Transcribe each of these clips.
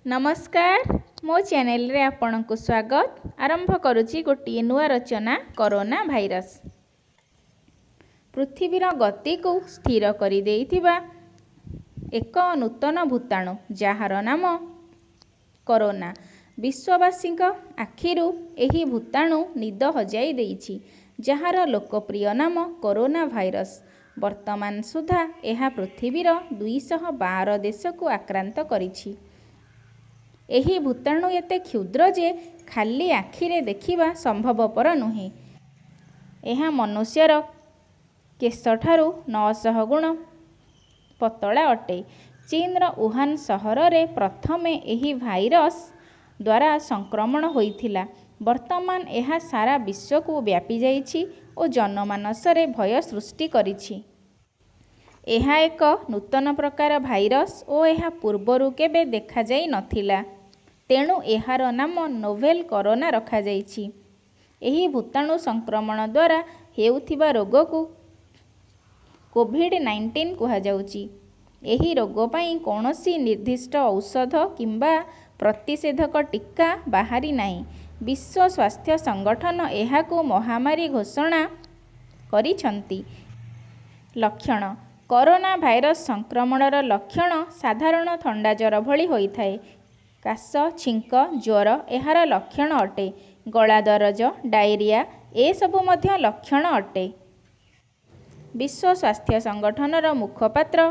नमस्कार मो चैनल रे आपनकु स्वागत। आरंभ करुछि गोटे नुआ रचना कोरोना भाइरस। पृथ्वीर गति को स्थिर करि देइथिबा एक नूतन भूताणु जार नाम कोरोना। विश्ववासी आखिरु एही भूताणु निद हजाई देइछि, जार लोकप्रिय नाम कोरोना भाइरस। वर्तमान सुधा यह पृथ्वीर 212 देश को आक्रांत करिछि। एही भूताणु एते क्षुद्र जे खाली आखिरे देखिबा संभवपर नुहे। यह मनुष्यर केशठारु 900 गुण पतला अटे। चीनर वुहान सहर रे प्रथमे एही भाइरस द्वारा संक्रमण होइथिला। वर्तमान यह सारा विश्व को व्यापी जाइछि और जनमानस रे भय सृष्टि करिछि। यह एक नूतन प्रकार भाइरस और यह पूर्वरु केबे देखा जाई नथिला, तेणु एहार नाम नोवेल कोरोना रखा जाइछि। एही भूताणु संक्रमण द्वारा हेउथिबा रोग को कोविड-19 कहा जाउछि। एही रोग पई कोनोसी निर्दिष्ट औषध किंबा प्रतिषेधक टीका बाहरी नाही। विश्व स्वास्थ्य संगठन एहाको महामारी घोषणा करिछंती। लक्षण: कोरोना भाइरस संक्रमणर लक्षण साधारण थंडा ज्वर भली होइथाए। काश, छिंक, ज्वर एहार लक्षण अटे। गला दरज, डायरिया ए सबु मध्य लक्षण अटे। विश्व स्वास्थ्य संगठनर मुखपात्र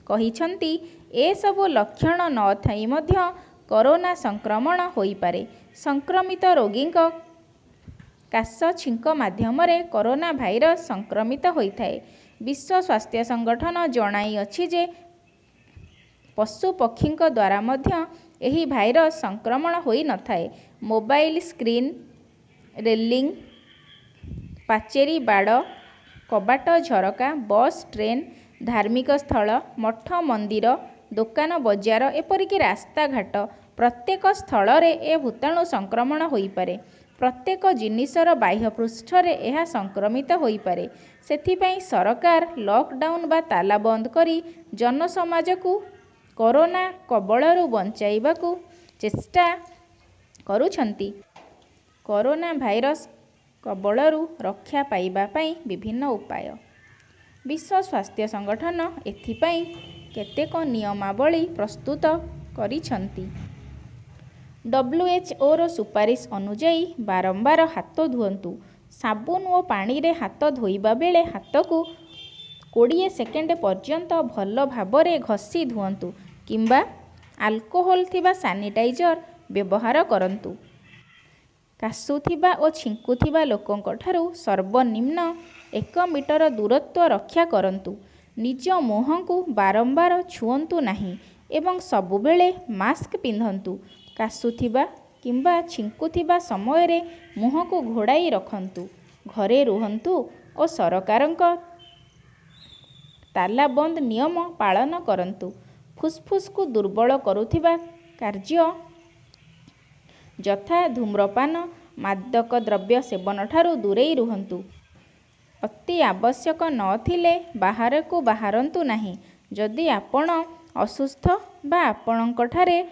कहिछंती ए सबु लक्षण न थाई मध्य कोरोना संक्रमण होई पारे। संक्रमित रोगी काश, छिंक माध्यम रे कोरोना भाइरस संक्रमित होइथाए। विश्व स्वास्थ्य संगठन जणाई अछि जे पशु पक्षी द्वारा मध्य एही भाइरस संक्रमण होई नथाए। मोबाइल स्क्रीन, रेलिंग, पाचेरी बाड़, कबाट झरका, बस, ट्रेन, धार्मिक स्थल, मठ मंदिर, दुकान बजार एपरिक रास्ता घाट प्रत्येक स्थल रे ए भूताणु संक्रमण होई पारे। प्रत्येक जिनिसर बाह्य पृष्ठ रे एहा संक्रमित होई पारे। सेथिपई सरकार लॉकडाउन बा ताला बंद करी जन समाज को कोरोना कबळरू बंचाइबाकू चेष्टा करुछंती। कोरोना भाइरस कबळरू रक्षा पाइबा पई विभिन्न उपाय। विश्व स्वास्थ्य संगठन एथिपई केतेक नियमावली प्रस्तुत करिछंती। WHO रो सुपारिश अनुଯାयी बारंबार हाथ धुअंतु। साबुन और पानी रे हाथ धोइबा बेले हाथ को 20 सेकेंड पर्यंत भल भाबरे घसी धुअंतु किंबा अल्कोहल थिबा सैनिटाइजर व्यवहार करंतु। काशुथिबा और छिंकुथिबा लोकंक ठारू सर्वनिम्न 1 मीटर दूरत्व रक्षा करंतु। निज मुहं को बारंबार छुअंतु नहीं एवं सबुबेले मास्क पिंधंतु। काशुथिबा किंबा छिंकुथिबा समय रे मुहं को घोड़ाई रखंतु। घरे रुहंतु और सरकारंक ताला बंद नियम पालन करंतु। फुसफुस को दुर्बल करुथिबा कार्य यथा धूम्रपान, मादक द्रव्य सेवन ठारू दूरेई रुहंतु। अति आवश्यक नथिले बाहर को बाहरंतु नहीं। जदि आपण असुस्थ बा आपणक ठारे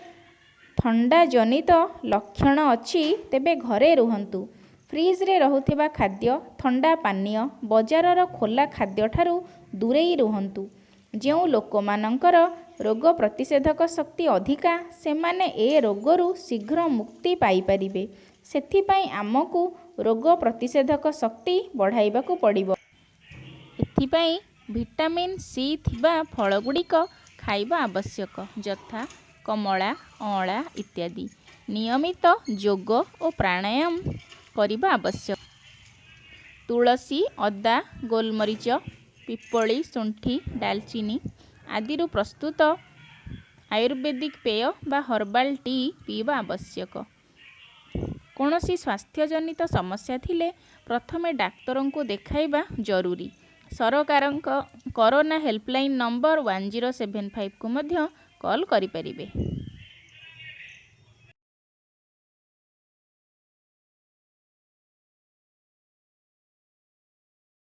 ठंडा जनित लक्षण अछि तेबे घरे रुहंतु। फ्रिज रे रहुथिबा खाद्य, ठंडा पानीय, बजारर खोला खाद्य ठारू दूरेई रुहंतु। जेउ लोकमानंकर रोग प्रतिषेधक शक्ति अधिका सेमाने ए रोगरू शीघ्र मुक्ति पाई परिबे। सेथिपई आमको रोग प्रतिषेधक शक्ति बढ़ाइबाकू पड़िबो। एथिपई विटामिन सी थिबा फलगुड़िक खाइबा आवश्यक, यथा कमला, अँला इत्यादि। नियमित योग और प्राणायाम करिबा आवश्यक। तुलसी, अदा, गोलमरीच, पिपली, शुंठी, दालचीनी आदिरु प्रस्तुत आयुर्वेदिक पेय बा हर्बाल टी पीवा आवश्यक। कोनोसी स्वास्थ्य जनित समस्या थिले प्रथमे डाक्तरों को देखाइबा जरूरी। सरकारंक कोरोना हेल्पलाइन नंबर 1075 को मध्य कॉल करि परिबे।